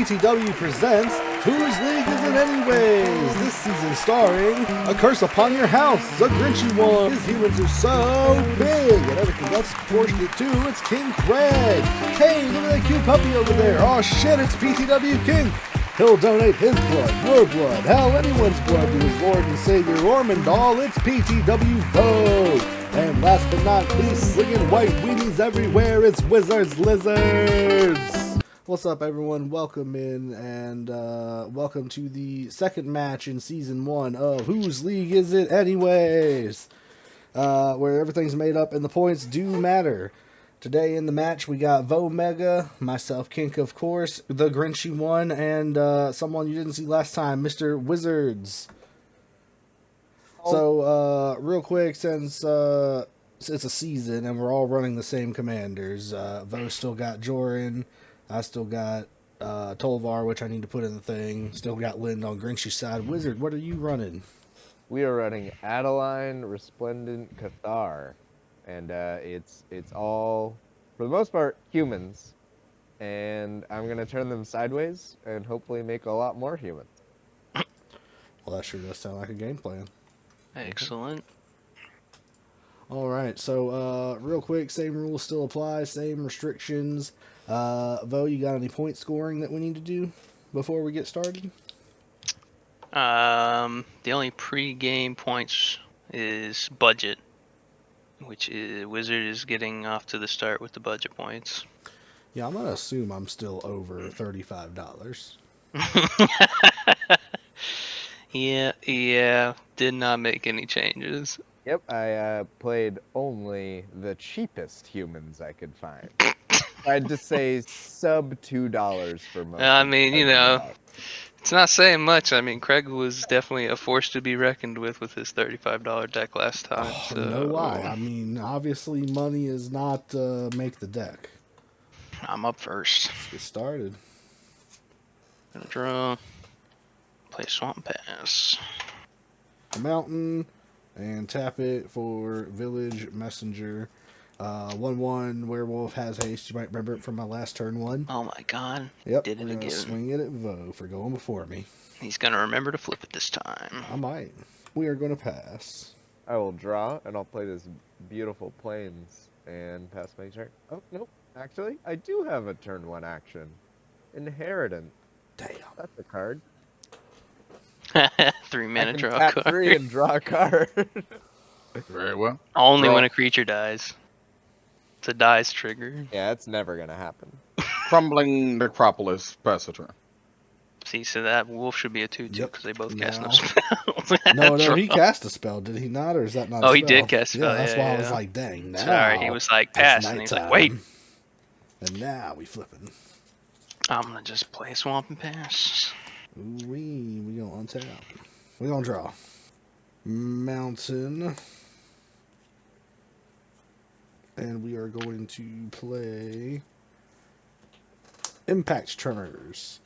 PTW presents Whose League Is It Anyways? This season starring A Curse Upon Your House, a Grinchy one. His humans are so big, and everything else is proportionate too. It's King Craig. Hey, look at that cute puppy over there. Oh shit, it's PTW King. He'll donate his blood, your blood, hell, anyone's blood to his Lord and Savior, Ormondal. It's PTW Vogue. And last but not least, slinging white weenies everywhere, it's Wizards Lizards. What's up, everyone? Welcome in, and welcome to the second match in Season 1 of Whose League Is It Anyways? Where everything's made up and the points do matter. Today in the match, we got Vomega, myself, Kink, of course, the Grinchy one, and someone you didn't see last time, Mr. Wizards. So, real quick, since it's a season and we're all running the same commanders, Vo still got Joran, I still got Tolvar, which I need to put in the thing, still got Lind on Grinchy's side. Wizard, what are you running? We are running Adeline Resplendent Cathar, and it's all, for the most part, humans, and I'm going to turn them sideways and hopefully make a lot more humans. Well, that sure does sound like a game plan. Excellent. All right, so real quick, same rules still apply, same restrictions. Vo, you got any point scoring that we need to do before we get started? The only pre-game points is budget, which is Wizard is getting off to the start with the budget points. Yeah, I'm gonna assume I'm still over $35. Yeah, did not make any changes. Yep, I played only the cheapest humans I could find. I'd just say sub $2 for most. I mean, you know, it's not saying much. I mean, Craig was definitely a force to be reckoned with his $35 deck last time. Oh, so... no lie. I mean, obviously money is not make the deck. I'm up first. Let's get started. Gonna draw. Play Swamp Pass. A mountain, and tap it for Village Messenger. 1/1 Werewolf has haste. You might remember it from my last turn one. Oh my god. Yep. Did it again. Swing it at Vo for going before me. He's gonna remember to flip it this time. I might. We are going to pass. I will draw, and I'll play this beautiful Plains and pass my turn. Oh, nope. Actually, I do have a turn one action. Inheritance. Damn. That's a card. 3 mana, draw a tap card. 3 and draw a card. Very well. Only Draw. when a creature dies. It's a dies trigger. Yeah, that's never gonna happen. Crumbling Necropolis, pass the turn. See, so that wolf should be a 2/2 because they both cast no No. spells. No, Draw. he cast a spell, did he not? Or is that not a Oh, spell? he did cast a spell, Yeah, that's yeah, why I yeah. was like, dang, now. Sorry, he was like, pass, and he was like, wait. And now we flipping. I'm gonna just play Swamp and Pass. We gonna untap. We gonna draw. Mountain. And we are going to play Impact Tremors.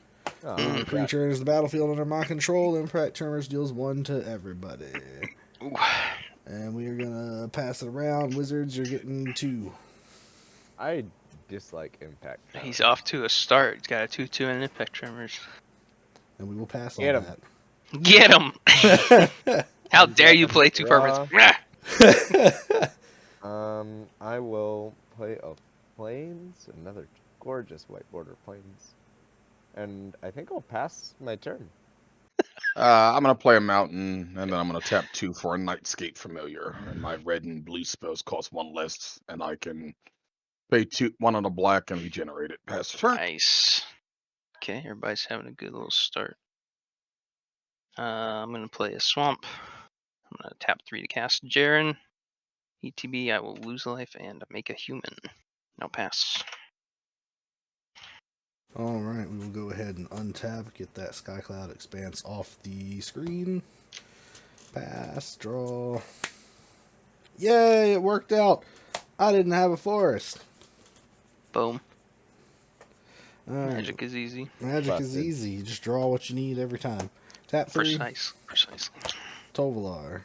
Oh, Creature enters the battlefield under my control. Impact Tremors deals 1 to everybody. Ooh. And we are gonna pass it around. Wizards, you're getting 2. I dislike Impact. He's off to a start. He's got a 2/2 and an Impact Tremors. And we will pass Get on him. Get him! How dare you play 2 purples? that. I will play a Plains, another gorgeous white border Plains, and I think I'll pass my turn. I'm going to play a mountain, and then I'm going to tap 2 for a Nightscape Familiar. And my red and blue spells cost 1 less, and I can pay 1 on a black and regenerate it. Pass the turn. Nice. Okay, everybody's having a good little start. I'm gonna play a swamp. I'm gonna tap 3 to cast Jaren. ETB, I will lose life and make a human. Now pass. Alright, we will go ahead and untap, get that Skycloud Expanse off the screen. Pass, draw. Yay, it worked out! I didn't have a forest. Boom. All right. Magic is easy. Magic is easy. You just draw what you need every time. Tap 3. Precisely. Tovalar.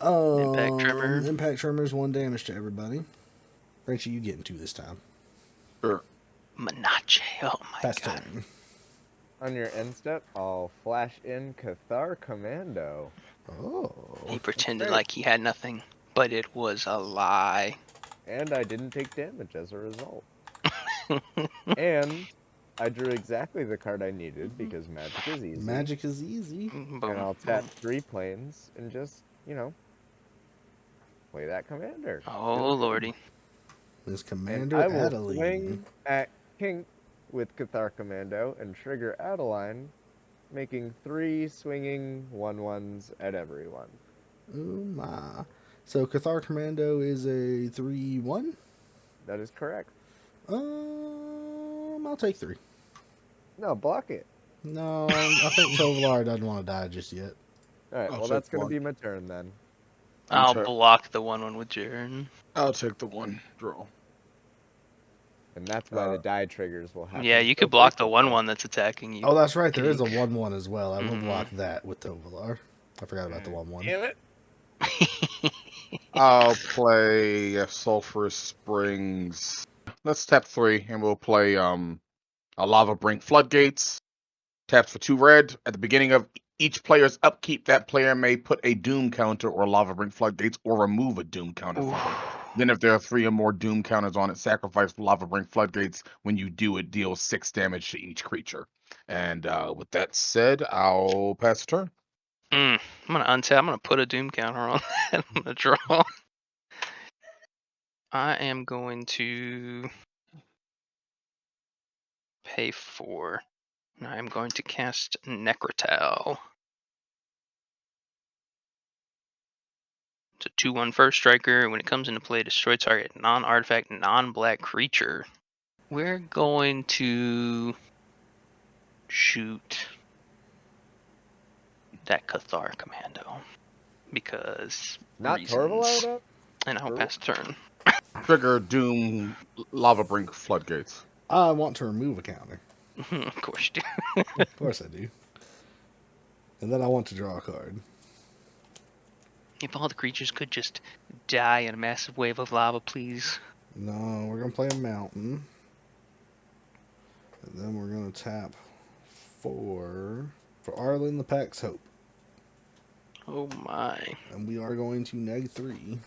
Impact Tremor. Impact Tremors, 1 damage to everybody. Rachel, you getting 2 this time. Sure. Menache. Oh my Pass god. turn. On your end step, I'll flash in Cathar Commando. Oh. He pretended great. like he had nothing, but it was a lie. And I didn't take damage as a result. And I drew exactly the card I needed because magic is easy. Magic is easy. Boom, And I'll tap boom. 3 planes and just, play that commander. Oh Feel good. lordy. This And Commander I will Adeline. swing at Kink with Cathar Commando and trigger Adeline, making 3 swinging 1/1s at everyone. Oh my. So Cathar Commando is a 3/1. That is correct. I'll take 3. No, block it. No, I think Tovalar doesn't want to die just yet. Alright, I'll well, take that's going to one. be my turn then. I'll Untap. block the 1/1 with Jaren. I'll take the 1. Draw. And that's why the die triggers will happen. Yeah, you so could block the frequently. 1/1 that's attacking you. Oh, that's right. There is a Pink. 1/1 as well. I will Mhm. block that with Tovalar. I forgot about the 1/1. Damn it. I'll play Sulphurous Springs. Let's tap 3, and we'll play a Lava Brink Floodgates. Taps for 2 red. At the beginning of each player's upkeep, that player may put a Doom counter or Lava Brink Floodgates or remove a Doom counter from it. Then if there are 3 or more Doom counters on it, sacrifice Lava Brink Floodgates. When you do, it deals 6 damage to each creature. And with that said, I'll pass the turn. I'm gonna untap. I'm gonna put a doom counter on that. I'm gonna draw. I am going to pay 4. And I am going to cast Necrotal. It's a 2/1 first striker. When it comes into play, destroy target non-artifact, non-black creature. We're going to shoot that Cathar Commando because Not reasons. Torvalard up? And I'll pass the turn. Trigger Doom Lava Brink Floodgates. I want to remove a counter. Of course you do. Of course I do. And then I want to draw a card. If all the creatures could just die in a massive wave of lava, please. No, we're going to play a mountain. And then we're going to tap 4 for Arlen the Pack's Hope. Oh my. And we are going to -3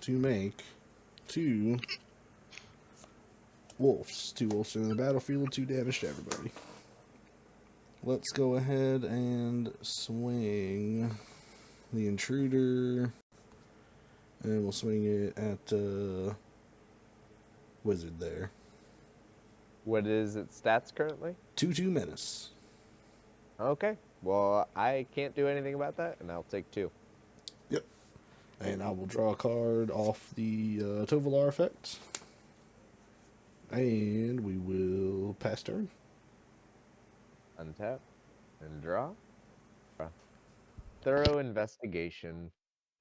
to make 2 wolves. 2 wolves in the battlefield, 2 damage to everybody. Let's go ahead and swing the intruder. And we'll swing it at wizard there. What is its stats currently? 2/2 menace. Okay. Well, I can't do anything about that, and I'll take 2. Yep. And I will draw a card off the Tovalar effect. And we will pass turn. Untap and draw. Thorough investigation.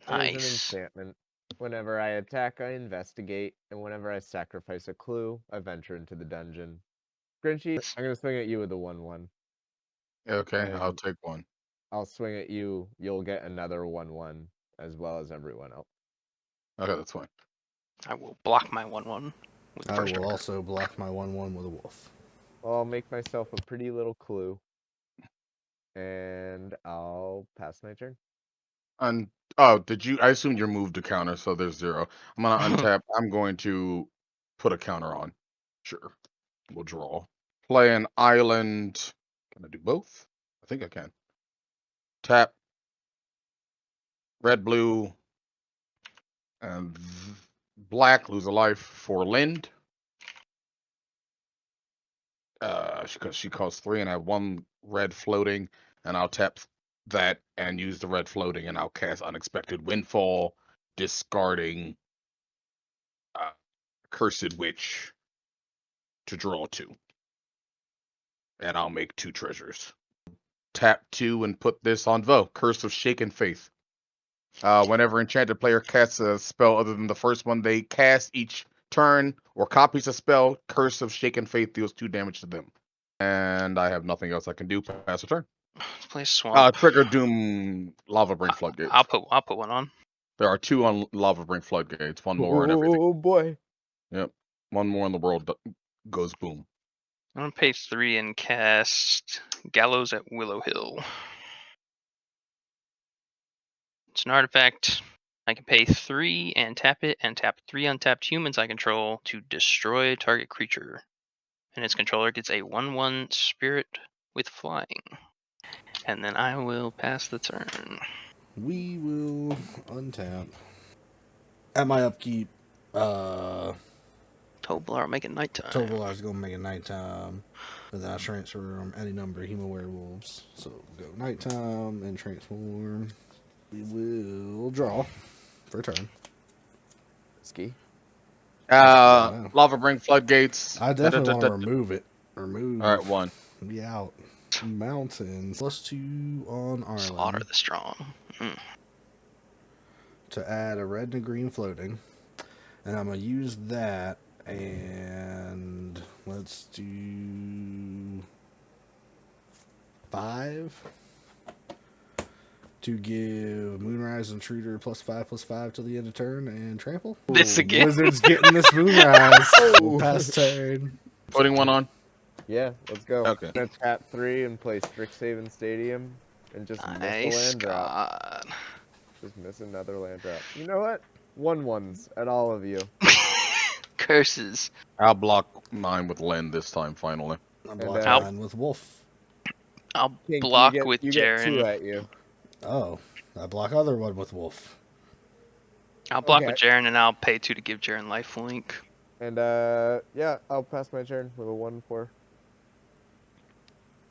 It is an Nice. enchantment. Whenever I attack, I investigate, and whenever I sacrifice a clue, I venture into the dungeon. Grinchy, I'm gonna swing at you with a 1/1. Okay, I'll And take 1. I'll swing at you. You'll get another 1/1 as well as everyone else. Okay, that's fine. I will block my 1/1 with the I first will striker. also block my 1/1 with a wolf. Well, I'll make myself a pretty little clue. And I'll pass my turn. And oh, did you? I assumed you moved a counter, so there's 0. I'm gonna untap. I'm going to put a counter on. Sure, we'll draw. Play an island. Can I do both? I think I can. Tap. Red, blue, and black. Lose a life for Lind. Because she costs 3, and I have 1 red floating, and I'll tap that and use the red floating, and I'll cast Unexpected Windfall, discarding Cursed Witch to draw 2. And I'll make 2 treasures. Tap 2 and put this on Vo, Curse of Shaken Faith. Whenever enchanted player casts a spell other than the first one they cast each turn, or copies a spell, Curse of Shaken Faith deals 2 damage to them. And I have nothing else I can do. Pass the turn. Let's play Swamp. Trigger Doom Lava Brink Floodgates. I'll put 1 on. There are 2 on Lava Brink floodgates. 1 more and everything. Oh boy. Yep. 1 more in the world goes boom. I'm gonna pay 3 and cast Gallows at Willow Hill. It's an artifact. I can pay 3 and tap it, and tap 3 untapped humans I control to destroy target creature. And its controller gets a 1/1 spirit with flying. And then I will pass the turn. We will untap. At my upkeep, Toblar, make it nighttime. Tovolar's gonna make it nighttime. And then I transform any number of Hemo Werewolves. So go nighttime and transform. We will draw for a turn. Ski. Lava Brink floodgates. I definitely want to Da-da-da-da. remove it. Remove. All right, 1. Be out. Mountains. +2 on Slaughter Arlen. the strong. To add a red and a green floating. And I'm going to use that. And let's do 5 to give Moonrise Intruder +5/+5 till the end of turn and trample. This again? Wizard's getting this Moonrise. We'll pass turn. Putting 1 on. Yeah, let's go. Okay. I'm gonna tap 3 and play Strixhaven Stadium and just miss Nice, the land drop. God. Just miss another land drop. You know what? 1/1s at all of you. Curses. I'll block mine with Len this time, finally. I'm And, blocking I'll- mine with Wolf. I'll Kink, block you get, with you get 2 Jaren. at you. Oh, I block other one with Wolf. I'll block Okay. with Jaren, and I'll pay 2 to give Jaren lifelink. And yeah, I'll pass my turn with a 1/4.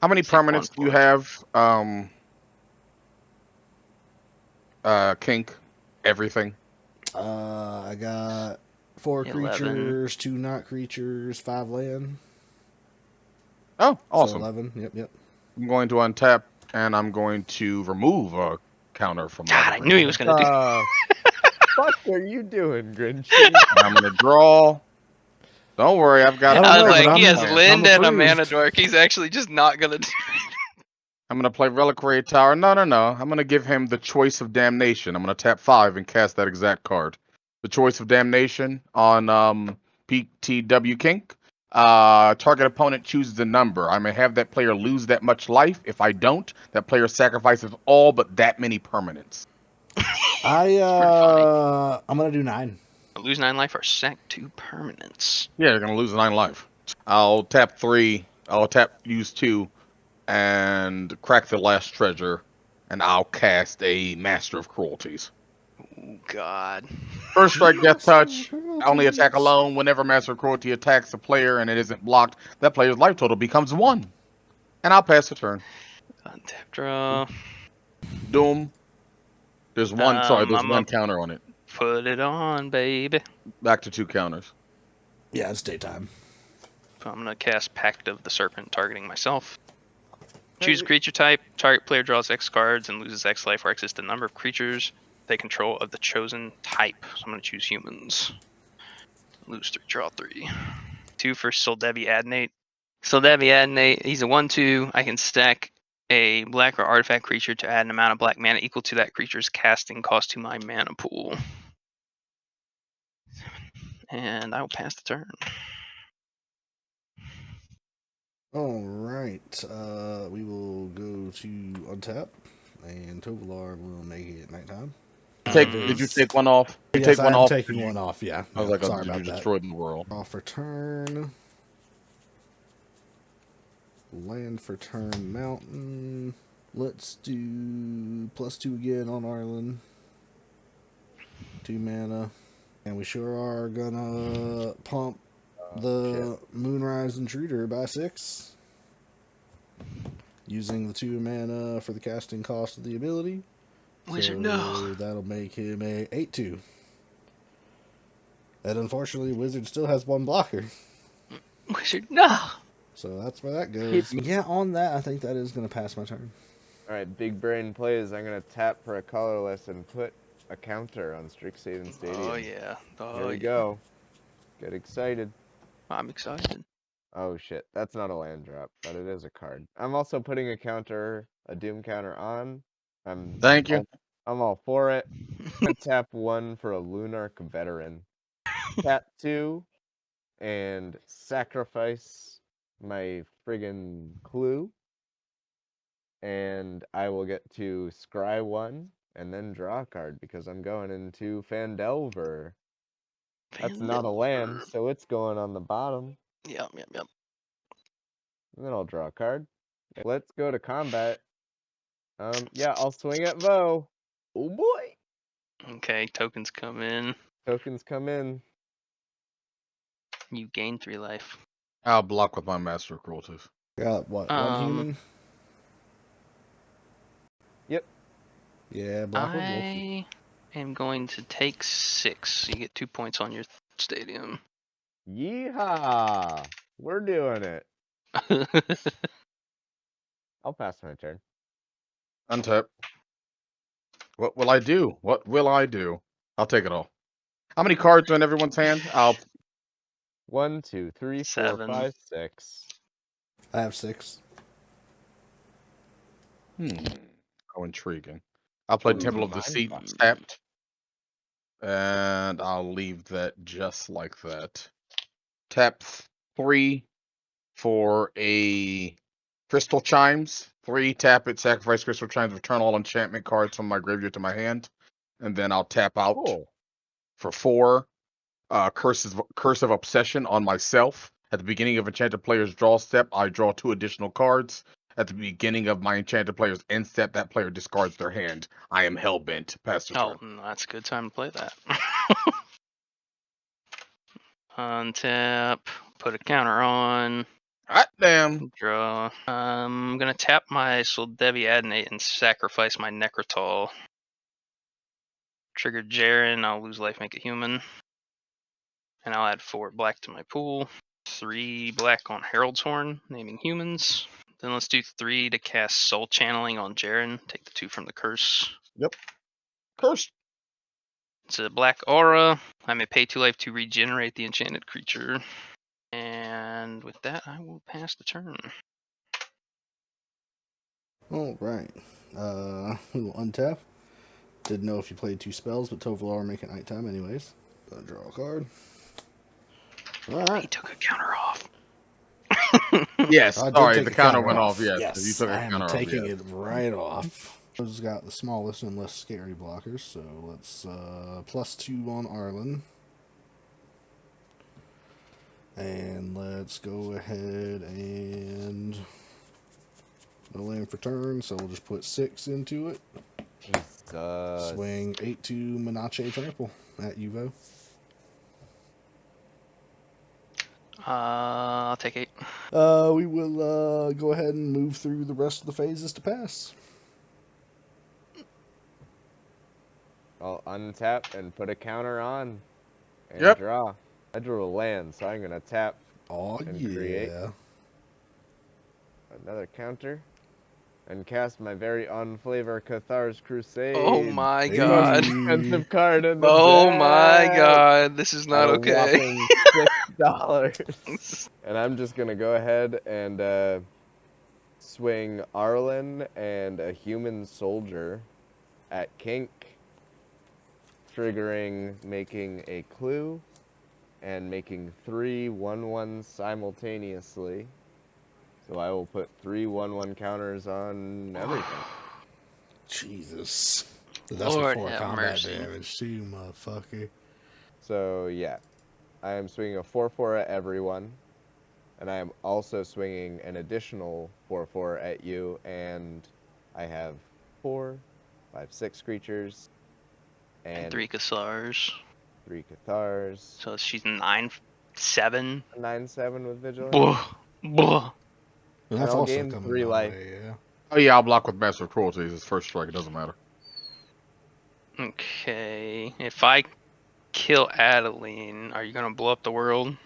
How many Take 1 permanents do you forward. have? Kink, everything. I got 4 11. creatures, 2 not creatures, 5 land. Oh, So awesome. 11. Yep. I'm going to untap, and I'm going to remove a counter from God, Lava I Brink. knew he was gonna do. Fuck are you doing, Grinchy? I'm going to draw. Don't worry, I've got. I don't I know, was but like, he has I'm Lind and a approved. mana dork. He's actually just not gonna do. I'm going to play Reliquary Tower. No. I'm going to give him the Choice of Damnation. I'm going to tap 5 and cast that exact card. The Choice of Damnation on PTW Kink. Target opponent chooses a number. I may have that player lose that much life. If I don't, that player sacrifices all but that many permanents. funny. I'm gonna do 9. Lose 9 life or sack 2 permanents. Yeah, you're going to lose 9 life. I'll tap 3. I'll use 2. And crack the last treasure, and I'll cast a Master of Cruelties. Oh God. First strike, death touch. Only attack alone. Whenever Master of Cruelty attacks a player and it isn't blocked, that player's life total becomes 1. And I'll pass the turn. Untap draw. Doom. There's one. There's I'm one up. counter on it. Put it on, baby. Back to 2 counters. Yeah, it's daytime. So I'm gonna cast Pact of the Serpent, targeting myself. Choose a creature type. Target player draws X cards and loses X life or X is the number of creatures they control of the chosen type. So I'm gonna choose humans. Lose 3, draw 3. 2 for Soldevi Adnate. Soldevi Adnate, he's a 1/2. I can stack a black or artifact creature to add an amount of black mana equal to that creature's casting cost to my mana pool. And I will pass the turn. All right. We will go to untap, and Tovolar will make it nighttime. Did you take one off? You Yes, take one I'm off? taking one off. Yeah. I was Yeah, like, sorry did you about that. destroy the world? Draw for turn. Land for turn. Mountain. Let's do +2 again on Arlen. 2 mana. And we sure are gonna pump the Moonrise Intruder by 6. Using the 2 mana for the casting cost of the ability. Wizard, So no. that'll make him a 8/2. And unfortunately, Wizard still has 1 blocker. Wizard, no. So that's where that goes. Yeah, on that, I think that is going to pass my turn. Alright, big brain plays. I'm gonna tap for a colorless and put a counter on Strixhaven Stadium. Oh yeah. Here we go. Get excited. I'm excited. Oh shit, that's not a land drop, but it is a card. I'm also putting a counter, a Doom counter on. Thank you. I'm all for it. I'm gonna tap 1 for a Lunarch veteran. Tap 2 and sacrifice my friggin' clue. And I will get to scry 1 and then draw a card because I'm going into Fandelver. That's not a land, so it's going on the bottom. Yep. And then I'll draw a card. Let's go to combat. Yeah, I'll swing at Vo. Oh boy. Okay, tokens come in. Tokens come in. You gain 3 life. I'll block with my Master of Cruelties. Got what? One human? Yep. Yeah, block with wolf. I am going to take 6. You get 2 points on your stadium. Yeehaw! We're doing it. I'll pass my turn. Untap. What will I do? What will I do? I'll take it all. How many cards are in everyone's hand? 1, 2, 3, 4, 7. 5, 6. I have 6. How intriguing. I'll play Ooh, Temple of mind Deceit fuck. tapped. And I'll leave that just like that. Tap 3 for a Crystal Chimes. 3, tap it, sacrifice Crystal Chimes, return all enchantment cards from my graveyard to my hand. And then I'll tap out Cool. for 4 Curse of Obsession on myself. At the beginning of Enchanted Player's draw step, I draw 2 additional cards. At the beginning of my Enchanted Player's end step, that player discards their hand. I am hellbent. Pass the turn. That's a good time to play that. Untap. Put a counter on. Hot damn. Draw. I'm gonna tap my Soldevi Adonate and sacrifice my Necrotol. Trigger Jaren, I'll lose life, make a human. And I'll add 4 black to my pool. 3 black on Herald's Horn, naming humans. Then let's do 3 to cast Soul Channeling on Jaren. Take the 2 from the curse. Yep. Curse. It's a black aura. I may pay 2 life to regenerate the enchanted creature. And with that, I will pass the turn. All right. We will untap. Didn't know if you played 2 spells, but Tovolar make it nighttime anyways. Gonna draw a card. All He right. took a counter off. Yes. I did Sorry, take the a counter counter went off. off. Yes. Yes, You took a I am counter off. taking Yes. it right off. Those got the smallest and less scary blockers, so let's +2 on Arlen. And let's go ahead and no land for turn, so we'll just put 6 into it. Swing 8 to Menache Trample at Uvo. I'll take 8. We will go ahead and move through the rest of the phases to pass. I'll untap and put a counter on and Yep. draw. I drew a land, so I'm gonna tap Oh and yeah. create another counter and cast my very unflavor Cathar's Crusade. Oh my Hey. god. Expensive card in the Oh my deck god. This is at not a okay. whopping $6. And I'm just gonna go ahead and swing Arlen and a human soldier at Kink, triggering making a clue and making 3 1/1 simultaneously. So I will put 3 1/1 counters on everything. Jesus. That's Lord before have combat mercy. damage too, motherfucker. So yeah, I am swinging a 4/4 at everyone, and I am also swinging an additional 4/4 at you, and I have 4, 5, 6 creatures, and 3 Cassars. 3 Cathars. So she's 9/7. 9/7 with vigilance. Buh. Buh. And And that's I'll also gain coming 3 my life. way, yeah. Oh yeah, I'll block with Master of Cruelties. It's first strike. It doesn't matter. Okay. If I kill Adeline, are you gonna blow up the world?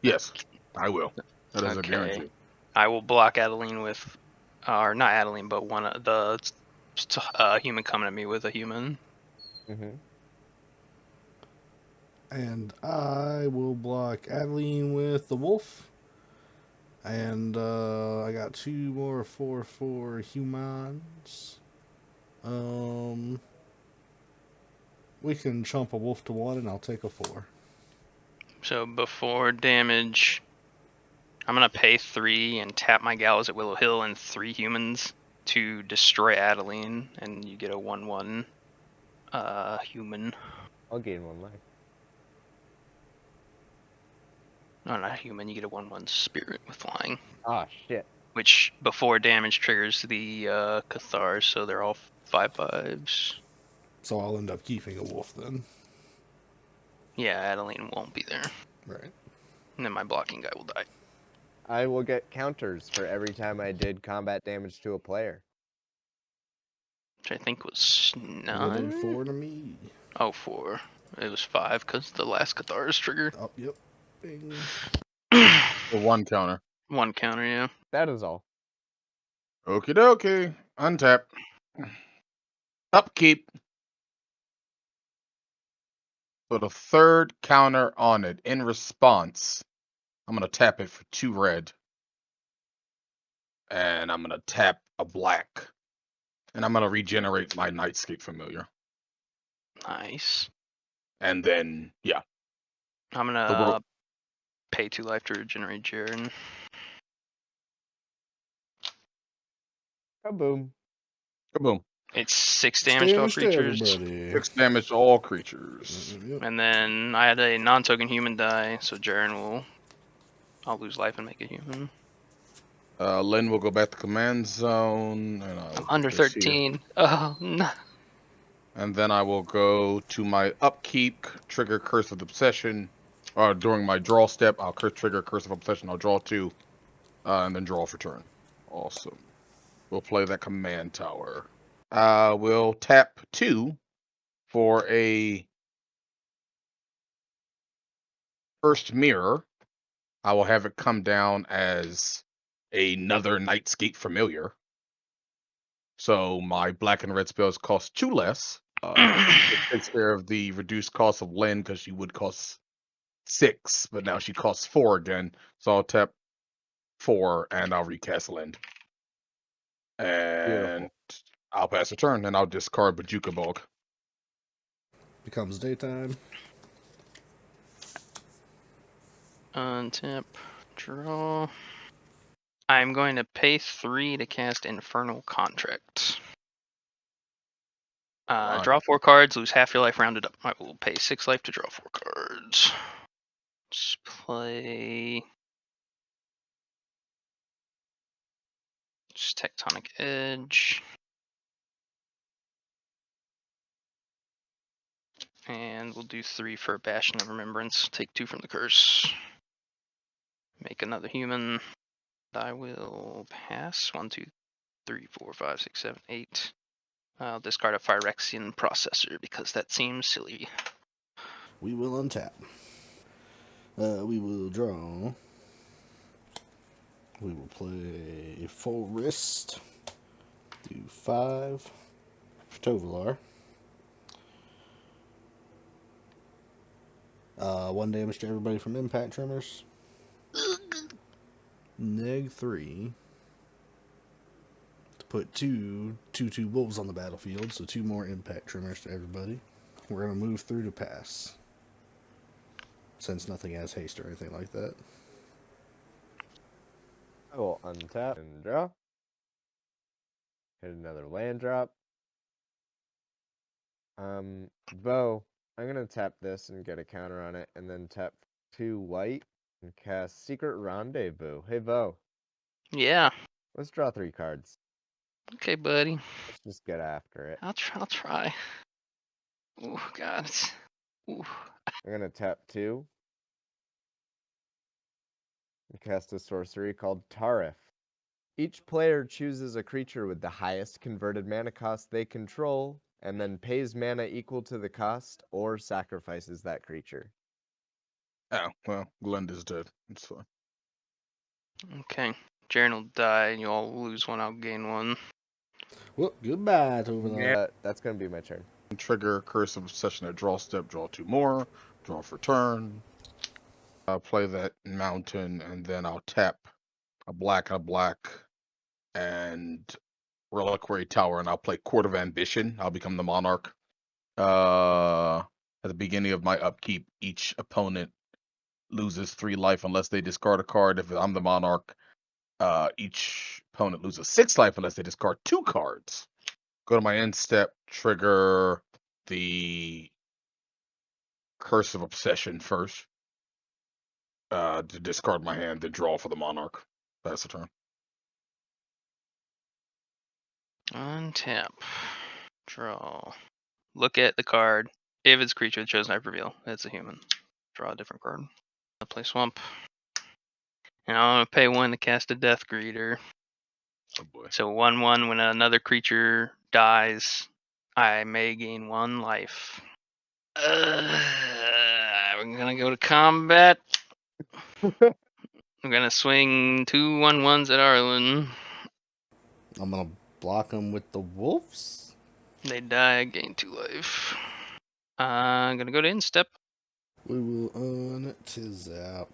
Yes, I will. That is a Okay. guarantee. I will block Adeline with, or not Adeline, but one of the human coming at me with a human. Mm-hmm. And I will block Adeline with the wolf. And I got 2 more 4/4 humans. We can chump a wolf to 1, and I'll take a 4. So before damage, I'm gonna pay 3 and tap my gallows at Willow Hill and 3 humans to destroy Adeline, and you get a 1/1 human. I'll gain 1 life. No, not human. You get a 1/1 spirit with flying, Ah, shit. which before damage triggers the Cathars, so they're all 5/5s. So I'll end up keeping a wolf then. Yeah, Adeline won't be there, Right. and then my blocking guy will die. I will get counters for every time I did combat damage to a player. Which I think was Within 9. 4 to me. Oh, 4. It was 5 because the last Cathars trigger. Oh, yep. Bing. For 1 counter. 1 counter, yeah. That is all. Okie dokie. Untap. Upkeep. Put a 3rd counter on it. In response, I'm going to tap it for 2 red. And I'm going to tap a black. And I'm going to regenerate my Nightscape Familiar. Nice. And then, yeah. I'm gonna pay 2 life to regenerate Jaren. Kaboom. Kaboom. It's 6 damage to all creatures. everybody. 6 damage to all creatures. Yep. And then I had a non-token human die, so Jaren will... I'll lose life and make a human. Len will go back to command zone. And I'm under 13. Oh, no. And then I will go to my upkeep, trigger Curse of Obsession. During my draw step, I'll trigger Curse of Obsession. I'll draw 2, and then draw for turn. Awesome. We'll play that command tower. We'll tap 2 for a first mirror. I will have it come down as another Nightscape Familiar. So my black and red spells cost 2 less. It takes care of the reduced cost of Lynn because she would cost 6, but now she costs 4 again. So I'll tap 4 and I'll recast Lynn. And Beautiful. I'll pass a turn and I'll discard Bajuka Bog. Becomes daytime. Untap, draw. I'm going to pay 3 to cast Infernal Contract. Right. Draw 4 cards, lose half your life rounded up. I will pay 6 life to draw 4 cards. Let's play... Just Tectonic Edge. And we'll do 3 for Bastion of Remembrance. Take 2 from the curse. Make another human. I will pass. 1, 2, 3, 4, 5, 6, 7, 8. I'll discard a Phyrexian Processor because that seems silly. We will untap. We will draw. We will play full wrist. Do 5 for Tovalar. 1 damage to everybody from impact tremors. Neg 3. To put 2 wolves on the battlefield, so 2 more impact tremors to everybody. We're going to move through to pass. Since nothing has haste or anything like that. I will untap and draw. Hit another land drop. Bo, I'm gonna tap this and get a counter on it, and then tap 2 white and cast Secret Rendezvous. Hey, Bo, Yeah. let's draw 3 cards. Okay, buddy. Let's just get after it. I'll try. Oh, God. Ooh. I'm gonna tap 2 and cast a sorcery called Tarif. Each player chooses a creature with the highest converted mana cost they control, and then pays mana equal to the cost or sacrifices that creature. Oh, well, Glenda's dead. It's fine. Okay. Jaren will die, and you all lose 1, I'll gain 1. Well, goodbye, Tovalar. That's gonna be my turn. Trigger Curse of Obsession at draw step, draw 2 more, draw for turn. I'll play that mountain, and then I'll tap a black, and Reliquary Tower, and I'll play Court of Ambition. I'll become the monarch, At the beginning of my upkeep, each opponent loses 3 life unless they discard a card. If I'm the monarch, each opponent loses 6 life unless they discard 2 cards. Go to my end step, trigger the Curse of Obsession first. To discard my hand, then draw for the monarch. Pass the turn. Untap. Draw. Look at the card. If it's a creature, chosen type reveal. It's a human. Draw a different card. I'll play Swamp. And I'm going to pay 1 to cast a Death Greeter. Oh boy. So 1/1, when another creature dies, I may gain 1 life. We're going to go to combat. I'm going to swing 2 1/1s at Arlen. I'm gonna block him with the wolves. They die, I gain 2 life. I'm going to go to Instep. We will untap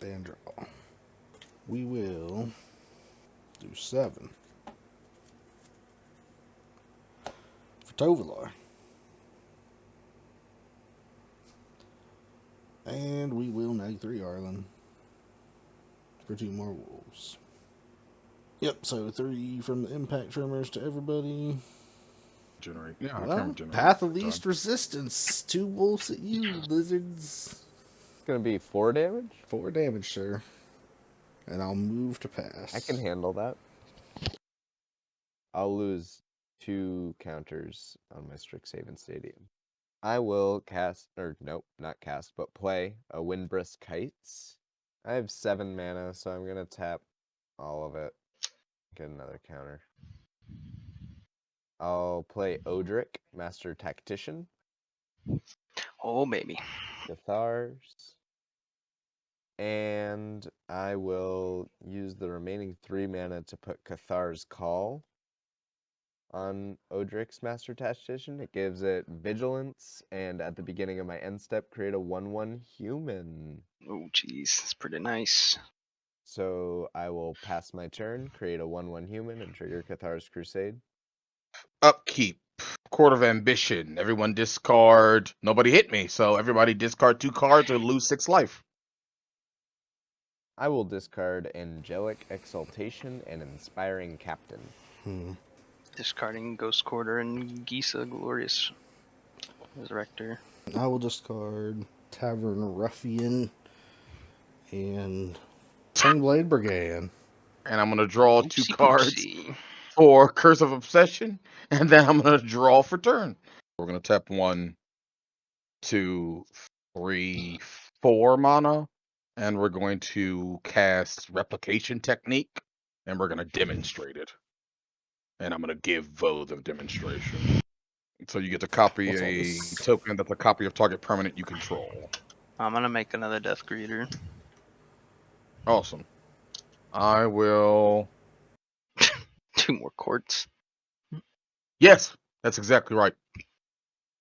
and draw. We will do 7 for Tovalar. And we will neg 3 Arlen for 2 more wolves. Yep, so 3 from the impact tremors to everybody. Generate. Yeah, I Well, can generate. path of least resistance. 2 wolves at you, lizards. It's gonna be 4 damage. 4 damage, sir. And I'll move to pass. I can handle that. I'll lose 2 counters on my Strixhaven Stadium. I will cast, or nope, not cast, but play a Windbrisk Kites. I have 7 mana, so I'm gonna tap all of it. Get another counter. I'll play Odric, Master Tactician. Oh, baby. Cathars. And I will use the remaining 3 mana to put Cathar's Call on Odric's Master Tactician. It gives it Vigilance, and at the beginning of my end step, create a 1/1 human. Oh, jeez. That's pretty nice. So I will pass my turn, create a 1/1 human, and trigger Cathar's Crusade. Upkeep. Court of Ambition. Everyone discard. Nobody hit me, so everybody discard 2 cards or lose 6 life. I will discard Angelic Exaltation and Inspiring Captain. Discarding Ghost Quarter and Gisa Glorious Resurrector. I will discard Tavern Ruffian and Chainblade Brigand. And I'm going to draw 2 Oopsie cards poopsie. for Curse of Obsession, and then I'm going to draw for turn. We're going to tap 1, 2, 3, 4 mana, and we're going to cast Replication Technique, and we're going to demonstrate it. And I'm going to give Vogue of Demonstration. So you get to copy What's all a this? token that's a copy of target permanent you control. I'm going to make another Death Greeter. Awesome. I will... 2 more courts. Yes, that's exactly right.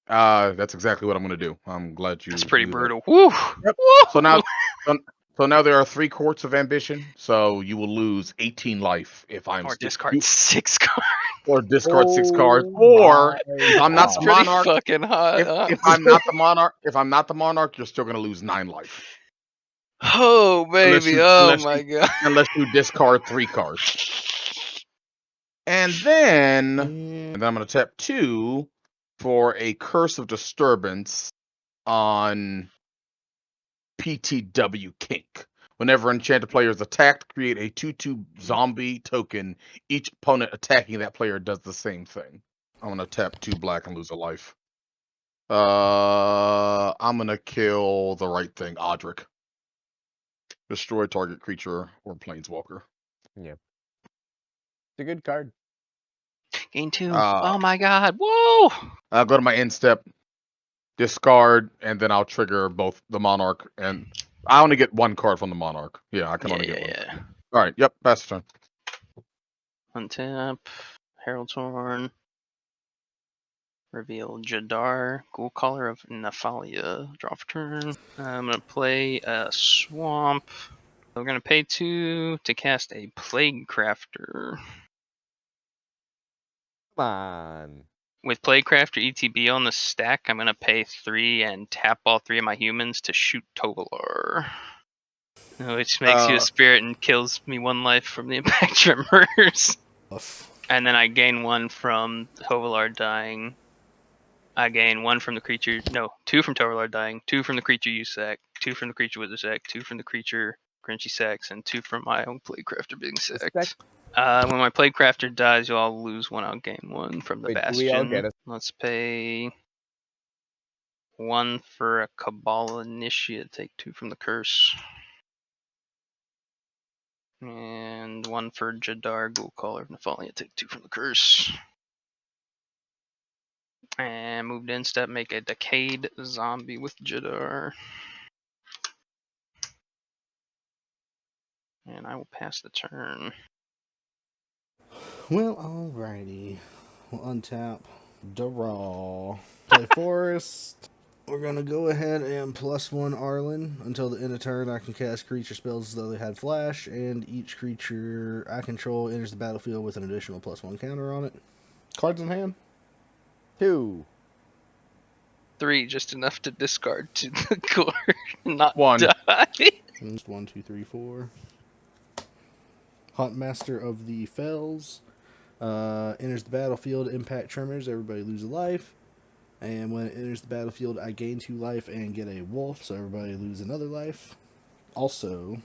That's exactly what I'm going to do. I'm glad you... That's pretty knew brutal. Woo! Yep. Woo! So now there are 3 courts of ambition. So you will lose 18 life if I'm Or still discard 6 cards. or discard 6 cards. Oh Or my if I'm not That's the pretty monarch, fucking hot. if I'm not the monarch, you're still going to lose 9 life Oh, baby. My God. unless you discard 3 cards. And then I'm going to tap 2 for a Curse of Disturbance on PTW Kink. Whenever enchanted player is attacked, create a 2/2 zombie token. Each opponent attacking that player does the same thing. I'm gonna tap 2 black and lose a life. I'm gonna kill the right thing, Odric. Destroy target creature or planeswalker. Yeah. It's a good card. Gain 2. Uh, Oh, my God. Whoa! I'll go to my end step, discard, and then I'll trigger both the monarch and I only get 1 card from the monarch. Yeah, I can only get 1. Yeah. All right, yep, pass the turn. Untap. Herald's Horn. Reveal Jadar, Ghoul Caller of Nephalia. Draw for turn. I'm going to play a Swamp. We're going to pay 2 to cast a Plague Crafter. Come on. With Playcraft or ETB on the stack, I'm gonna pay 3 and tap all 3 of my humans to shoot Tovolar. Which makes you a spirit and kills me 1 life from the impact tremors. And then I gain 1 from Tovolar dying. I gain 1 from the creature. No, 2 from Tovolar dying, 2 from the creature you sack, 2 from the creature with the sack, 2 from the creature Grinchy sacks, and 2 from my own Playcrafter being sacked. When my Playcrafter dies, you all lose 1. I'll gain 1 from the Wait, Bastion. do we all get it? Let's pay 1 for a Cabal Initiate. Take 2 from the Curse. And 1 for Jadar Ghoulcaller of Nephalia. Take 2 from the Curse. And moved in step, make a Decayed Zombie with Jadar. And I will pass the turn. Well, alrighty. We'll untap. Draw. Play Forest. We're gonna go ahead and +1 Arlen. Until the end of turn, I can cast creature spells as though they had flash, and each creature I control enters the battlefield with an additional +1 counter on it. Cards in hand? 2. 3, just enough to discard to the core, not 1. die. 1, 2, 3, 4. Huntmaster of the Fells. Enters the battlefield, impact tremors, everybody loses a life. And when it enters the battlefield, I gain 2 life and get a wolf, so everybody loses another life. Also,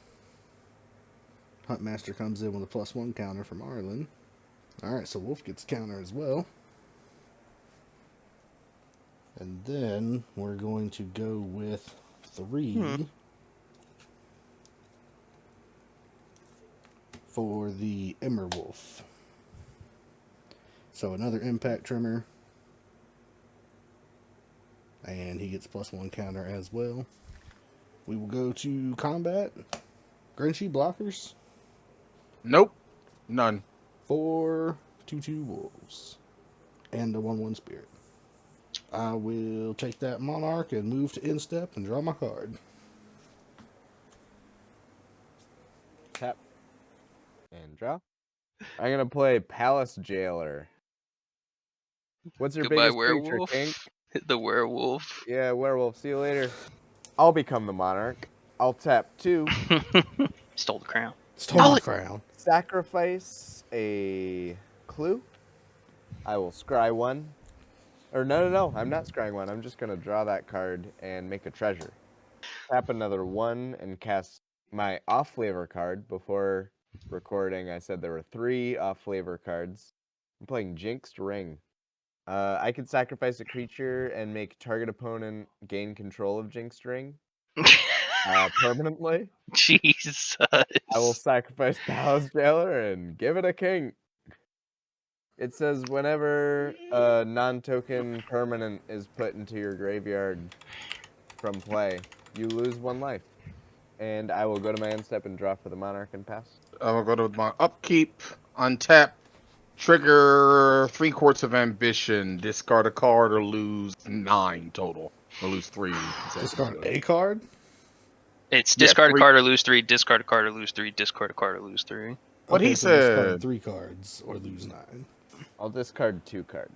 Huntmaster comes in with a +1 counter from Arlen. Alright, so wolf gets a counter as well. And then we're going to go with 3 for the Emmerwolf. So another impact tremor. And he gets +1 counter as well. We will go to combat. Grinchy blockers. Nope. None. 4 2/2 wolves. And a 1/1 spirit. I will take that monarch and move to instep and draw my card. Tap. And draw. I'm gonna play Palace Jailer. What's your Goodbye, biggest werewolf. creature, King? The werewolf. Yeah, werewolf. See you later. I'll become the monarch. I'll tap 2. Stole the crown. Stole the crown. Sacrifice a clue. I will scry 1. Or no. I'm not scrying 1. I'm just gonna draw that card and make a treasure. Tap another 1 and cast my off-flavor card. Before recording, I said there were 3 off-flavor cards. I'm playing Jinxed Ring. I could sacrifice a creature and make target opponent gain control of Jinxed Ring permanently. Jesus. I will sacrifice Palace Jailer and give it a king. It says whenever a non-token permanent is put into your graveyard from play, you lose 1 life. And I will go to my end step and draw for the monarch and pass. I'm gonna go to my upkeep, untap, trigger 3 Quarts of Ambition, discard a card or lose 9 total. Or lose 3. Discard a card? It's Yeah, discard a 3. card or lose 3, discard a card or lose 3, discard a card or lose 3. What Okay, he so discard said. 3 cards or lose 9. I'll discard 2 cards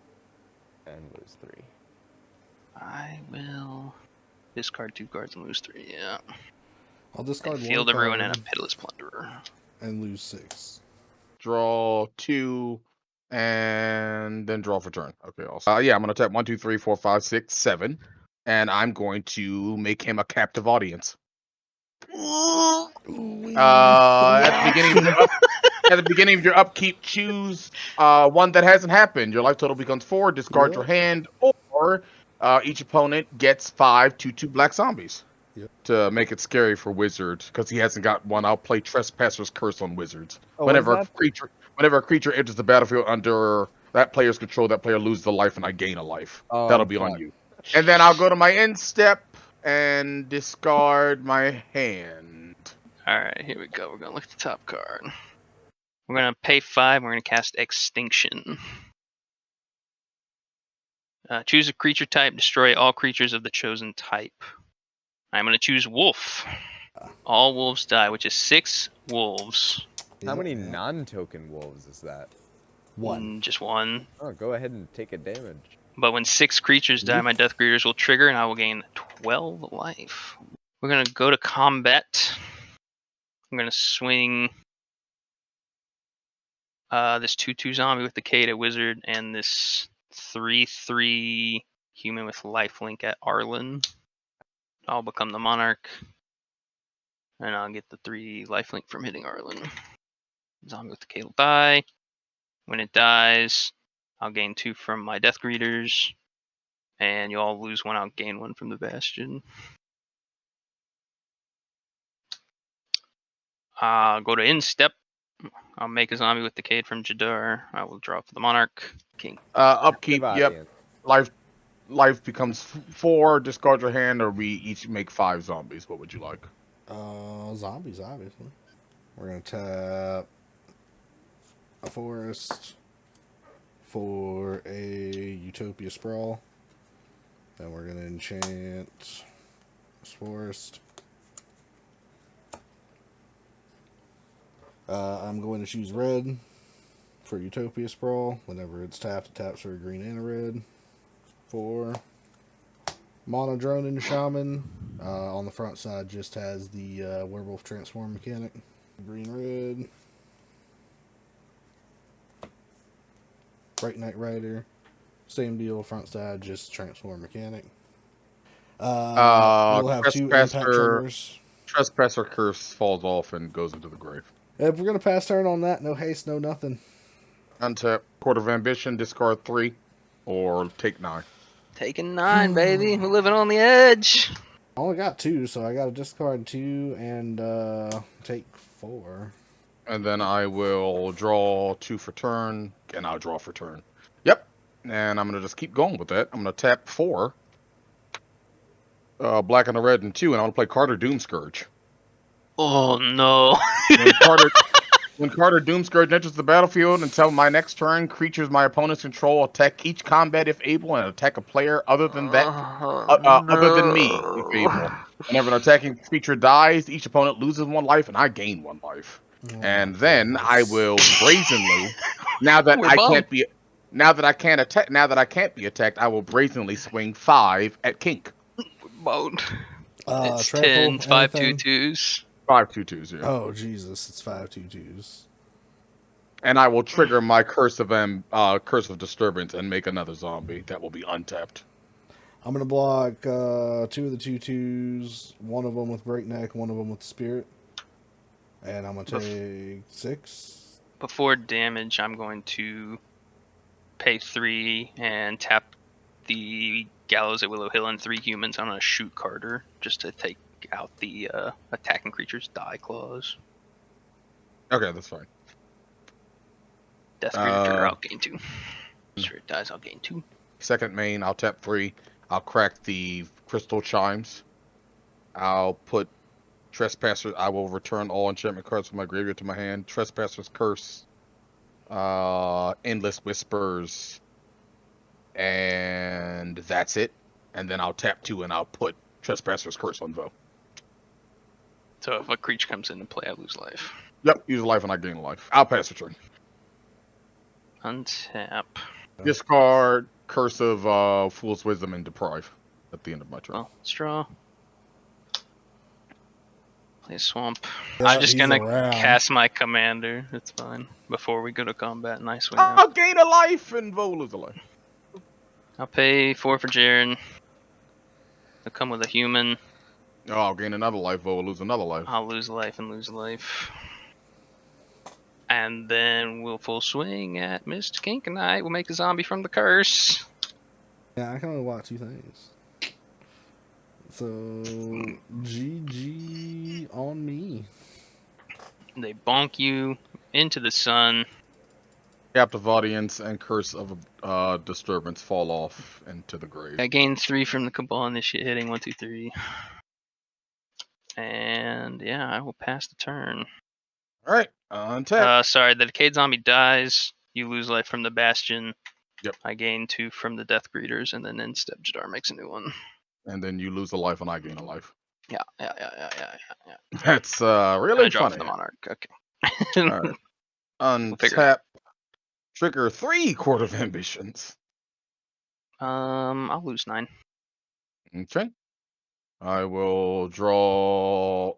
and lose 3. I will discard 2 cards and lose 3, yeah. I'll discard Field 1 of Ruin card and a Pitiless Plunderer. and lose 6. Draw 2 and then draw for turn. Okay, awesome. Yeah, I'm gonna tap 1, 2, 3, 4, 5, 6, 7. And I'm going to make him a captive audience. At the beginning of your upkeep, choose one that hasn't happened. Your life total becomes 4. Discard your hand, or each opponent gets 5 2/2 black zombies. Yep. To make it scary for wizards, because he hasn't got one. I'll play Trespasser's Curse on wizards. Oh, Whenever what is a creature enters the battlefield under that player's control, that player loses a life, and I gain a life. Oh, That'll be on you. And then I'll go to my end step and discard my hand. Alright, here we go. We're going to look at the top card. We're going to pay 5. We're going to cast Extinction. Choose a creature type. Destroy all creatures of the chosen type. I'm going to choose Wolf. All wolves die, which is 6 wolves. How many non-token wolves is that? One. Just one. Oh, go ahead and take a damage. But when 6 creatures die, Yep. my Death Greeters will trigger, and I will gain 12 life. We're gonna go to combat. I'm gonna swing this 2/2 zombie with the Kata Wizard and this 3/3 human with lifelink at Arlen. I'll become the Monarch, and I'll get the 3 lifelink from hitting Arlen. Zombie with the Kata will die. When it dies, I'll gain 2 from my Death Greeters, and you all lose 1. I'll gain 1 from the Bastion. Go to instep. I'll make a zombie with Decade from Jadar. I will draw for the Monarch. King. Upkeep. Active Yep. audience. Life becomes 4. Discard your hand, or we each make 5 zombies. What would you like? Zombies, obviously. We're gonna tap a forest for a Utopia Sprawl. Then we're gonna enchant this forest. I'm going to choose red for Utopia Sprawl. Whenever it's tapped, it taps for a green and a red. 4. Mono Drone and Shaman. On the front side just has the Werewolf Transform mechanic. Green, red. Bright Knight Rider. Same deal, front side, just Transform mechanic. We'll have 2 Impact Tremors. Trespasser Curse falls off and goes into the grave. If we're going to pass turn on that, no haste, no nothing. Untap. Court of Ambition, discard 3, or take 9. Taking 9, baby. We're living on the edge. I only got 2, so I got to discard 2 and take 4. And then I will draw 2 for turn, and I'll draw for turn. Yep. And I'm going to just keep going with that. I'm going to tap 4. Black and a red and 2, and I want to play Carter Doomscourge. Oh, no. When Carter Doomscourge enters the battlefield, until my next turn, creatures my opponents control attack each combat if able, and attack a player other than that, other than me if able. Whenever an attacking creature dies, each opponent loses 1 life, and I gain 1 life. And then I will brazenly, now that I can't be attacked, I will brazenly swing 5 at Kink. Mode. It's Trample, 10, 5 anything? 2/2s. 5 2/2s, yeah. Oh, Jesus, it's 5 2/2s. And I will trigger my Curse of Disturbance and make another zombie that will be untapped. I'm going to block 2 of the 2/2s, 1 of them with Breakneck, 1 of them with Spirit. And I'm going to take 6. Before damage, I'm going to pay 3 and tap the Gallows at Willow Hill and 3 humans. I'm going to shoot Carter just to take out the attacking creature's die clause. Okay, that's fine. Death Greeter, I'll gain 2. Sure it dies, I'll gain 2. Second main, I'll tap 3. I'll crack the Crystal Chimes. I'll put Trespasser. I will return all enchantment cards from my graveyard to my hand. Trespasser's Curse. Endless Whispers. And that's it. And then I'll tap 2 and I'll put Trespasser's Curse on Vo. So if a creature comes into play, I lose life. Yep, use a life and I gain a life. I'll pass the turn. Untap. Discard Curse of Fool's Wisdom and Deprive at the end of my turn. Well, let's draw. Play Swamp. Yeah, I'm just he's gonna around. cast my commander. It's fine. Before we go to combat, nice way. I'll gain a life and Vo lose a life. I'll pay 4 for Jaren. I'll come with a human. Oh, I'll gain another life, Vo will lose another life. I'll lose a life and lose a life. And then we'll full swing at Mr. Kinkanite. We'll make a zombie from the curse. Yeah, I can only watch 2 things. So, GG on me. They bonk you into the sun. Captive Audience and Curse of Disturbance fall off into the grave. I gain 3 from the Cabal Initiate hitting 1, 2, 3. And yeah, I will pass the turn. Alright, untap. Sorry, the Decayed Zombie dies. You lose life from the Bastion. Yep. I gain 2 from the Death Greeters, and then Instep Jadar makes a new one. And then you lose a life and I gain a life. Yeah. That's I really draw funny. for the Monarch. Okay. Alright. We'll figure it Untap. Trigger 3 Court of Ambitions. I'll lose 9. Okay. I will draw.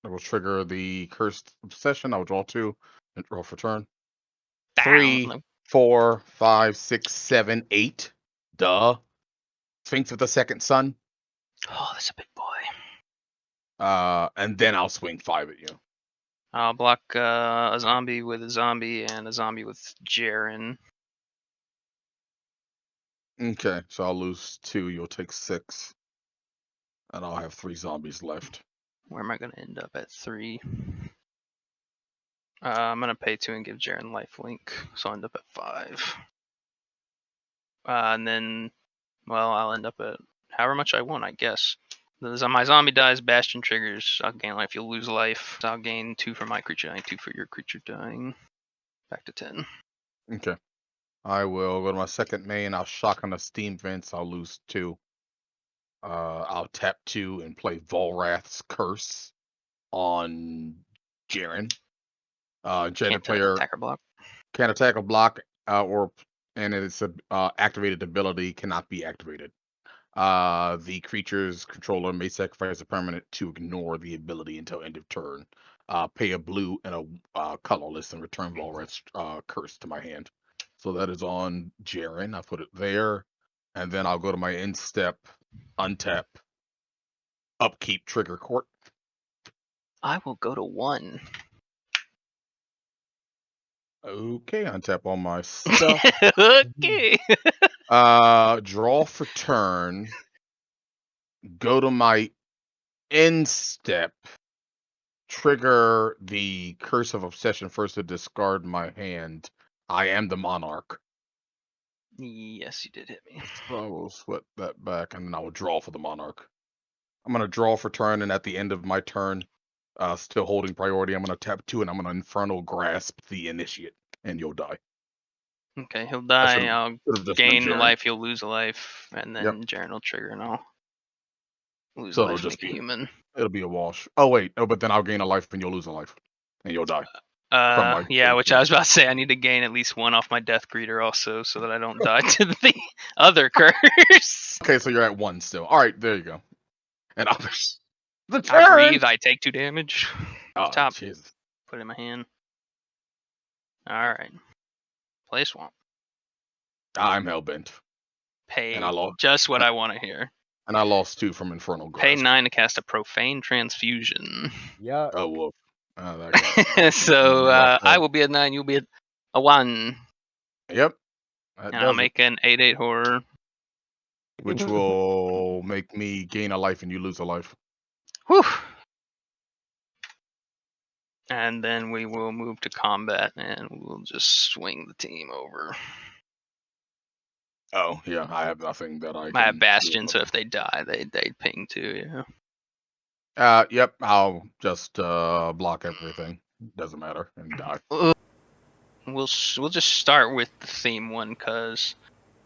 I will trigger the Cursed Obsession. I will draw 2 and draw for turn. 3, Down. 4, 5, 6, 7, 8. Duh. Sphinx of the Second Sun. Oh, that's a big boy. And then I'll swing 5 at you. I'll block a zombie with a zombie and a zombie with Jaren. Okay, so I'll lose 2. You'll take 6. And I'll have 3 zombies left. Where am I going to end up at 3? I'm going to pay 2 and give Jaren lifelink, so I'll end up at 5. And then, well, I'll end up at however much I want, I guess. My zombie dies, Bastion triggers, I'll gain life, you'll lose life. So I'll gain 2 for my creature dying, 2 for your creature dying. Back to 10. Okay. I will go to my second main. I'll shock on the steam vents. I'll lose 2. I'll tap 2 and play Volrath's Curse on Jaren. Jaren player Attack or block. can't attack a block, and its activated ability cannot be activated. The creature's controller may sacrifice a permanent to ignore the ability until end of turn. Pay a blue and a colorless and return Volrath's Curse to my hand. So that is on Jaren. I put it there, and then I'll go to my end step, untap, upkeep, trigger court. I will go to 1. Okay, untap all my stuff. Okay. Draw for turn. Go to my end step. Trigger the Curse of Obsession first to discard my hand. I am the Monarch. Yes, you did hit me. So I will sweat that back, and then I will draw for the Monarch. I'm going to draw for turn, and at the end of my turn, still holding priority, I'm going to tap 2, and I'm going to Infernal Grasp the Initiate, and you'll die. Okay, he'll die. I'll Should've just been gain a Jaren. life, you'll lose a life, and then Yep. Jaren will trigger and I'll lose So a it'll life, just make a be- human. It'll be a wash. Oh, wait. Oh, but then I'll gain a life, and you'll lose a life, and you'll die. my Yeah, which I turn. was about to say, I need to gain at least 1 off my Death Greeter also, so that I don't die to the other curse. Okay, so you're at 1 still. All right, there you go. And I'll the I turn. breathe, I take 2 damage. Oh, Top. Jesus. Put it in my hand. Alright. Play swamp. I'm hellbent, Pay And I lost. just what I want to hear. and I lost 2 from Infernal Grasp. Pay 9 to cast a Profane Transfusion. Yeah. Oh, woof. That guy. So Yeah, I will be at 9, you'll be at a 1. Yep. That And I'll does it. make an 8/8 horror. Which will make me gain a life and you lose a life. Whew. And then we will move to combat and we'll just swing the team over. Oh, yeah. I have nothing that I can I have do Bastion, about so it. if they die, they ping too, yeah. Yep. I'll just block everything. Doesn't matter. And die. We'll just start with the theme one, because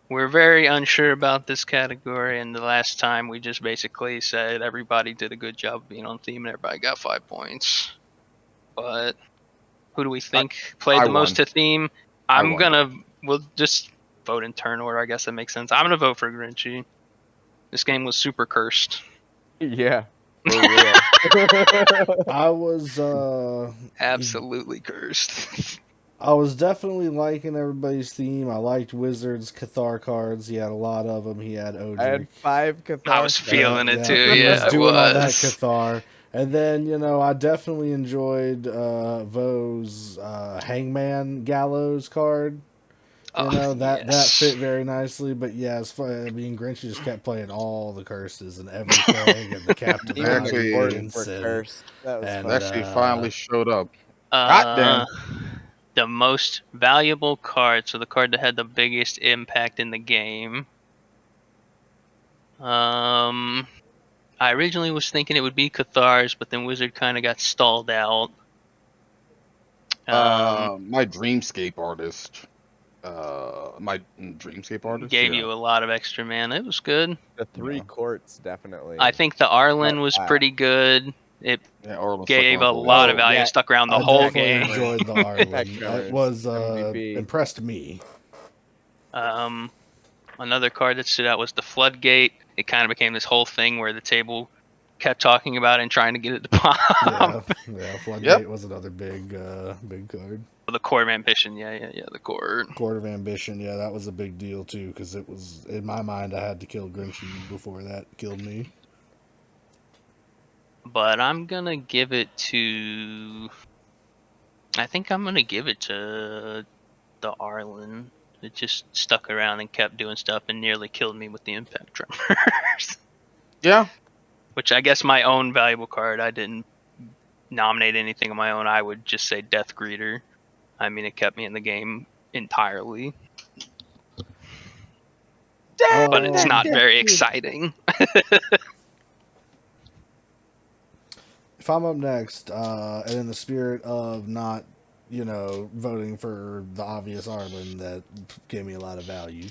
we're very unsure about this category, and the last time we just basically said everybody did a good job of being on theme and everybody got 5 points. But who do we think played I the most won. to theme? I won. We'll just vote in turn order, I guess that makes sense. I'm gonna vote for Grinchy. This game was super cursed. Yeah. For real. I was Absolutely cursed. I was definitely liking everybody's theme. I liked Wizard's Cathar cards. He had a lot of them. He had Odric. I had 5 Cathar. I was feeling it too. He Yeah, was doing all that was. Cathar. And then, I definitely enjoyed Vo's Hangman Gallows card. That fit very nicely. But yeah, it's fun. I mean, Grinchy just kept playing all the curses and everything, and the Captive Even the Actually, Gordon for Audience, and curse. That was and, fun. It actually finally showed up. Uh, Goddamn. the most valuable card, so the card that had the biggest impact in the game. I originally was thinking it would be Cathar's, but then Wizard kind of got stalled out. My Dreamscape artist. My Dreamscape artist Gave you a lot of extra mana. It was good. The 3 Yeah. courts, definitely. I think the Arlen was Wow. pretty good. It Yeah, Orland stuck gave around a for a lot of while. value. yeah. Stuck around the I whole definitely game. enjoyed the Arlen. It Cumber's was MVP. impressed me. Another card that stood out was the Floodgate. It kind of became this whole thing where the table kept talking about it and trying to get it to pop. Yeah. Floodgate Yep. was another big card. The Core of Ambition. Yeah. The Core. Court of Ambition, yeah, that was a big deal too, because it was in my mind I had to kill Grinchy before that killed me. But I'm gonna give it to. I think I'm gonna give it to the Arlen. It just stuck around and kept doing stuff and nearly killed me with the Impact Tremors. Yeah. Which I guess my own valuable card. I didn't nominate anything of my own. I would just say Death Greeter. I mean, it kept me in the game entirely. But it's not very exciting. If I'm up next, and in the spirit of not, voting for the obvious Arlen that gave me a lot of value,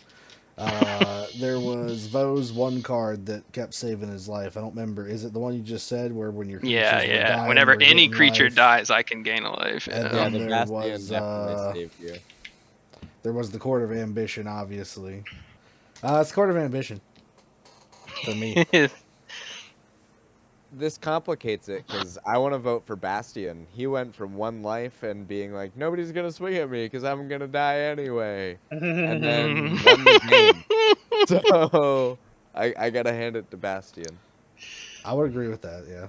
there was Vo's one card that kept saving his life. I don't remember. Is it the one you just said where when your creatures were Yeah. dying, you Whenever were any getting creature life? dies, I can gain a life. And Yeah, then the there Bastion was definitely saved you. there was the Court of Ambition, obviously. It's Court of Ambition for me. This complicates it because I want to vote for Bastion. He went from one life and being like, nobody's gonna swing at me because I'm gonna die anyway, and then won the game. So I gotta hand it to Bastion. I would agree with that. Yeah.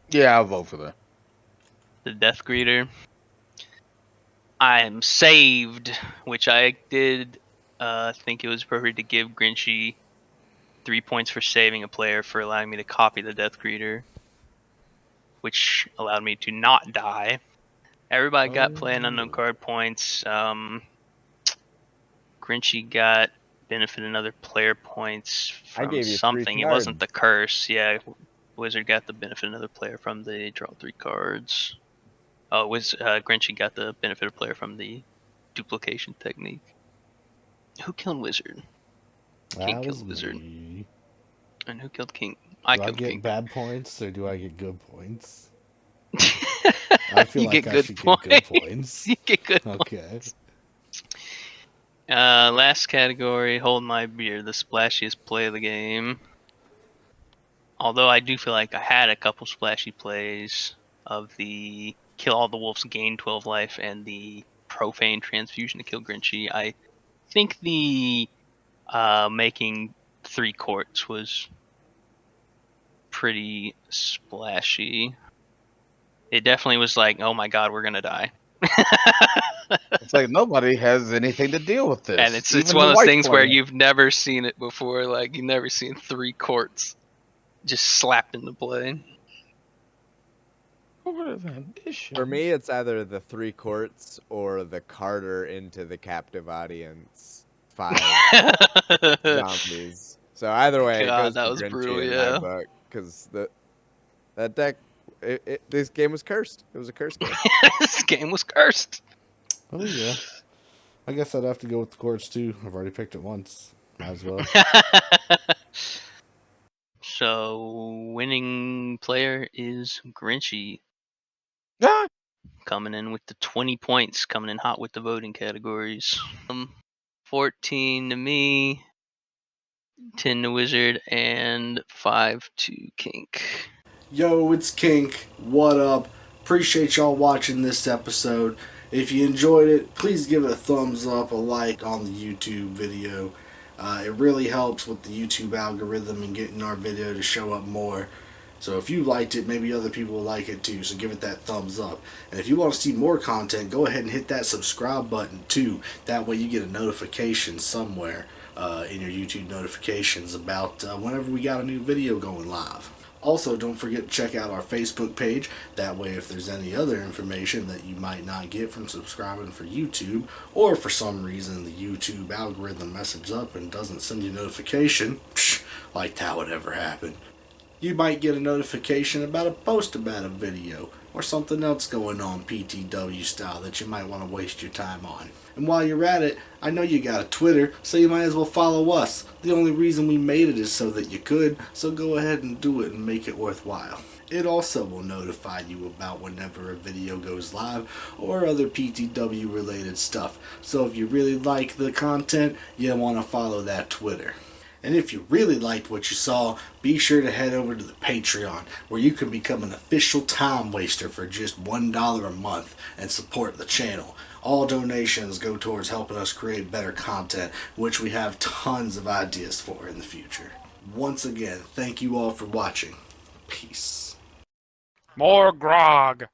Yeah, I'll vote for that. The Death Greeter. I am saved, which I did think it was appropriate to give Grinchy 3 points for saving a player for allowing me to copy the Death Greeter, which allowed me to not die. Everybody got play and unknown card points. Grinchy got benefit another player points I from gave you 3 something. It wasn't the cards. curse. Yeah, Wizard got the benefit another player from the draw 3 cards. Oh, Grinchy got the benefit of player from the duplication technique. Who killed Wizard? King That was killed Wizard. me. And who killed King? Do I killed get King. bad points or do I get good points? I feel You like get I good should points. get good points. You get good Okay. points. Last category, hold my beer, the splashiest play of the game. Although I do feel like I had a couple splashy plays of the kill all the wolves, gain 12 life, and the profane transfusion to kill Grinchy. I think the making 3 courts was pretty splashy. It definitely was like, oh my god, we're gonna die. It's like nobody has anything to deal with this. And it's Even one the of those white things where player. you've never seen it before. Like you've never seen 3 courts just slapped into play. For me, it's either the 3 courts or the Carter into the captive audience 5 zombies. So either way, God, it goes that to was Grinchy brutal, in yeah. my book because that deck, this game was cursed. It was a cursed game. This game was cursed. Oh yeah. I guess I'd have to go with the courts too. I've already picked it once. Might as well. So winning player is Grinchy. Ah, Coming in with the 20 points, coming in hot with the voting categories. 14 to me, 10 to Wizard, and 5 to Kink. Yo, it's Kink. What up? Appreciate y'all watching this episode. If you enjoyed it, please give it a thumbs up, a like on the YouTube video. It really helps with the YouTube algorithm and getting our video to show up more. So if you liked it, maybe other people will like it too. So give it that thumbs up. And if you want to see more content, go ahead and hit that subscribe button too. That way you get a notification somewhere in your YouTube notifications about whenever we got a new video going live. Also, don't forget to check out our Facebook page. That way, if there's any other information that you might not get from subscribing for YouTube, or for some reason the YouTube algorithm messes up and doesn't send you a notification, like that would ever happen, you might get a notification about a post about a video or something else going on PTW style that you might want to waste your time on. And while you're at it, I know you got a Twitter, so you might as well follow us. The only reason we made it is so that you could, so go ahead and do it and make it worthwhile. It also will notify you about whenever a video goes live or other PTW related stuff. So if you really like the content, you'll want to follow that Twitter. And if you really liked what you saw, be sure to head over to the Patreon, where you can become an official time waster for just $1 a month and support the channel. All donations go towards helping us create better content, which we have tons of ideas for in the future. Once again, thank you all for watching. Peace. More grog.